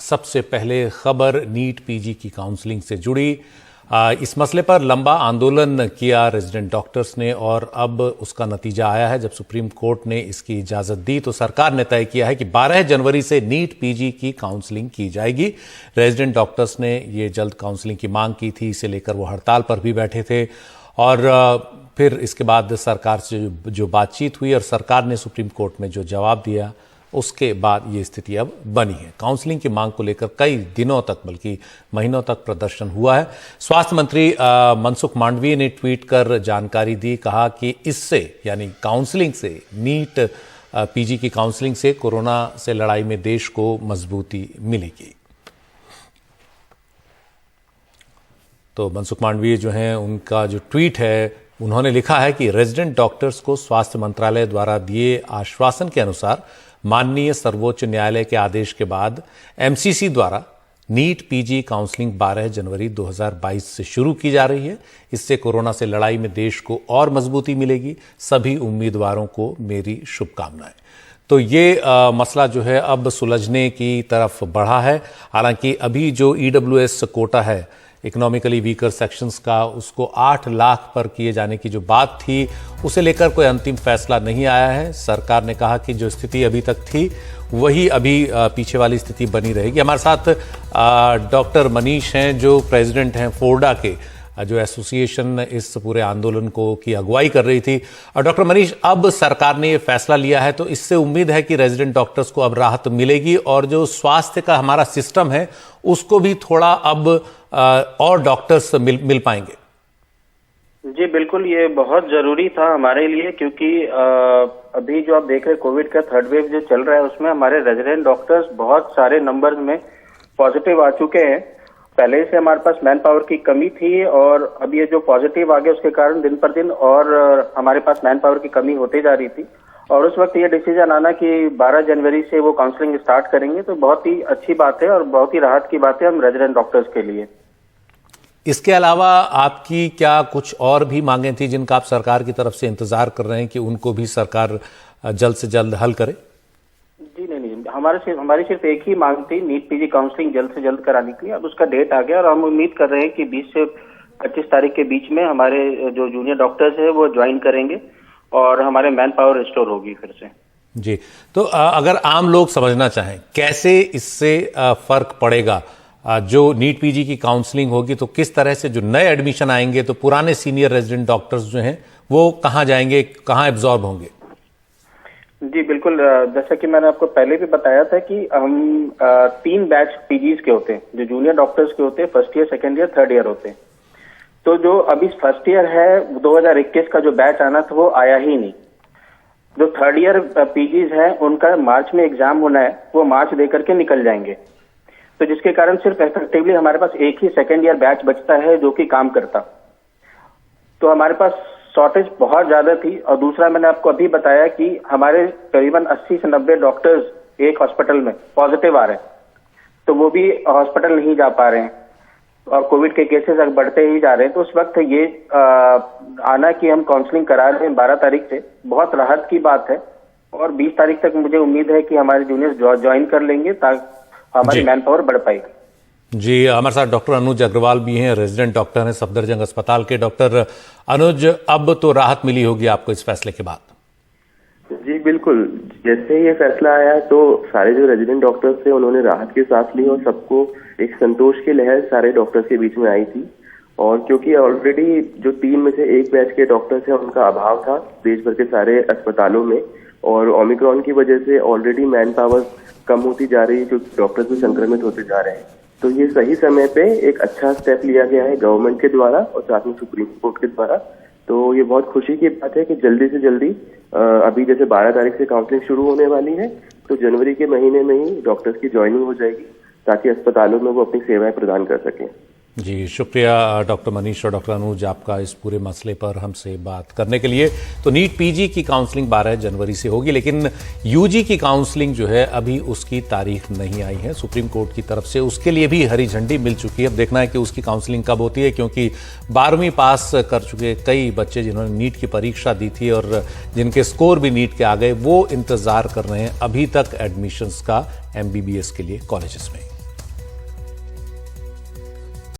सबसे पहले खबर नीट पीजी की काउंसलिंग से जुड़ी। इस मसले पर लंबा आंदोलन किया रेजिडेंट डॉक्टर्स ने और अब उसका नतीजा आया है। जब सुप्रीम कोर्ट ने इसकी इजाजत दी तो सरकार ने तय किया है कि 12 जनवरी से नीट पीजी की काउंसलिंग की जाएगी। रेजिडेंट डॉक्टर्स ने ये जल्द काउंसलिंग की मांग की थी, इसे लेकर वो हड़ताल पर भी बैठे थे और फिर इसके बाद सरकार से जो बातचीत हुई और सरकार ने सुप्रीम कोर्ट में जो जवाब दिया उसके बाद ये स्थिति अब बनी है। काउंसलिंग की मांग को लेकर कई दिनों तक बल्कि महीनों तक प्रदर्शन हुआ है। स्वास्थ्य मंत्री मनसुख मांडविया ने ट्वीट कर जानकारी दी, कहा कि इससे यानी काउंसलिंग से नीट पीजी की काउंसलिंग से कोरोना से लड़ाई में देश को मजबूती मिलेगी। तो मनसुख मांडविया जो हैं उनका जो ट्वीट है उन्होंने लिखा है कि रेजिडेंट डॉक्टर्स को स्वास्थ्य मंत्रालय द्वारा दिए आश्वासन के अनुसार माननीय सर्वोच्च न्यायालय के आदेश के बाद एमसीसी द्वारा नीट पीजी काउंसलिंग 12 जनवरी 2022 से शुरू की जा रही है। इससे कोरोना से लड़ाई में देश को और मजबूती मिलेगी। सभी उम्मीदवारों को मेरी शुभकामनाएं। तो ये मसला जो है अब सुलझने की तरफ बढ़ा है। हालांकि अभी जो ईडब्ल्यूएस कोटा है इकोनॉमिकली वीकर सेक्शंस का, उसको 8 लाख पर किए जाने की जो बात थी उसे लेकर कोई अंतिम फैसला नहीं आया है। सरकार ने कहा कि जो स्थिति अभी तक थी वही अभी पीछे वाली स्थिति बनी रहेगी। हमारे साथ डॉक्टर मनीष हैं जो प्रेसिडेंट हैं फोर्डा के, जो एसोसिएशन इस पूरे आंदोलन को की अगुवाई कर रही थी। और डॉक्टर मनीष, अब सरकार ने ये फैसला लिया है तो इससे उम्मीद है कि रेजिडेंट डॉक्टर्स को अब राहत मिलेगी और जो स्वास्थ्य का हमारा सिस्टम है उसको भी थोड़ा अब और डॉक्टर्स मिल पाएंगे। जी बिल्कुल, ये बहुत जरूरी था हमारे लिए, क्योंकि अभी जो आप देख रहे हैं कोविड का 3rd वेव जो चल रहा है उसमें हमारे रेजिडेंट डॉक्टर्स बहुत सारे नंबर्स में पॉजिटिव आ चुके हैं। पहले से हमारे पास मैन पावर की कमी थी और अब ये जो पॉजिटिव आ गया उसके कारण दिन पर दिन और हमारे पास मैन पावर की कमी होती जा रही थी। और उस वक्त ये डिसीजन आना कि 12 जनवरी से वो काउंसलिंग स्टार्ट करेंगे तो बहुत ही अच्छी बात है और बहुत ही राहत की बात है हम रेजिडेंट डॉक्टर्स के लिए। इसके अलावा आपकी क्या कुछ और भी मांगें थी जिनका आप सरकार की तरफ से इंतजार कर रहे हैं कि उनको भी सरकार जल्द से जल्द हल करे? जी नहीं, हमारी सिर्फ एक ही मांग थी, नीट पीजी काउंसलिंग जल्द से जल्द कराने के लिए। अब उसका डेट आ गया और हम उम्मीद कर रहे हैं कि 20 से 25 तारीख के बीच में हमारे जो जूनियर डॉक्टर्स है वो ज्वाइन करेंगे और हमारे मैन पावर रिस्टोर होगी फिर से। जी, तो अगर आम लोग समझना चाहें कैसे इससे फर्क पड़ेगा, जो नीट पीजी की काउंसलिंग होगी तो किस तरह से जो नए एडमिशन आएंगे तो पुराने सीनियर रेजिडेंट डॉक्टर्स जो हैं वो कहाँ जाएंगे, कहाँ एब्जॉर्ब होंगे? जी बिल्कुल, जैसा कि मैंने आपको पहले भी बताया था कि हम 3 बैच पीजीज के होते हैं, जो जूनियर डॉक्टर्स के होते हैं, 1st year, 2nd year, 3rd year होते हैं। तो जो अभी 1st ईयर है 2021 का जो बैच आना था वो आया ही नहीं। जो 3rd ईयर पीजीज है उनका मार्च में एग्जाम होना है, वो मार्च दे करके निकल जाएंगे। तो जिसके कारण सिर्फ इफेक्टिवली हमारे पास एक ही 2nd ईयर बैच बचता है जो कि काम करता। तो हमारे पास शॉर्टेज बहुत ज्यादा थी। और दूसरा मैंने आपको अभी बताया कि हमारे करीबन 80 से 90 डॉक्टर्स एक हॉस्पिटल में पॉजिटिव आ रहे हैं, तो वो भी हॉस्पिटल नहीं जा पा रहे हैं और कोविड के केसेस अगर बढ़ते ही जा रहे हैं। तो उस वक्त ये आना कि हम काउंसलिंग करा रहे हैं 12 तारीख से, बहुत राहत की बात है। और 20 तारीख तक मुझे उम्मीद है कि हमारे जूनियर्स ज्वाइन कर लेंगे ताकि हमारी मैन पावर बढ़ पाएगी। जी, हमारे साथ डॉक्टर अनुज अग्रवाल भी हैं, रेजिडेंट डॉक्टर हैं सफदरजंग अस्पताल के। डॉक्टर अनुज, अब तो राहत मिली होगी आपको इस फैसले के बाद? जी बिल्कुल, जैसे ये फैसला आया तो सारे जो रेजिडेंट डॉक्टर्स थे उन्होंने राहत की सांस ली और सबको एक संतोष की लहर सारे डॉक्टर्स के बीच में आई थी। और क्योंकि ऑलरेडी जो 3 में से 1 बैच के डॉक्टर्स हैं उनका अभाव था देश भर के सारे अस्पतालों में, और ओमिक्रॉन की वजह से ऑलरेडी मैन पावर कम होती जा रही है क्योंकि डॉक्टर्स भी संक्रमित होते जा रहे हैं। तो ये सही समय पे एक अच्छा स्टेप लिया गया है गवर्नमेंट के द्वारा और साथ में सुप्रीम कोर्ट के द्वारा। तो ये बहुत खुशी की बात है कि जल्दी से जल्दी अभी जैसे 12 तारीख से काउंसलिंग शुरू होने वाली है तो जनवरी के महीने में ही डॉक्टर्स की ज्वाइनिंग हो जाएगी ताकि अस्पतालों में वो अपनी सेवाएं प्रदान कर सकें। जी, शुक्रिया डॉक्टर मनीष और डॉक्टर अनुज आपका इस पूरे मसले पर हमसे बात करने के लिए। तो नीट पीजी की काउंसलिंग 12 जनवरी से होगी, लेकिन यूजी की काउंसलिंग जो है अभी उसकी तारीख नहीं आई है सुप्रीम कोर्ट की तरफ से। उसके लिए भी हरी झंडी मिल चुकी है। अब देखना है कि उसकी काउंसलिंग कब होती है, क्योंकि 12वीं पास कर चुके कई बच्चे जिन्होंने नीट की परीक्षा दी थी और जिनके स्कोर भी नीट के आ गए वो इंतजार कर रहे हैं अभी तक एडमिशंस का MBBS के लिए कॉलेजेस में।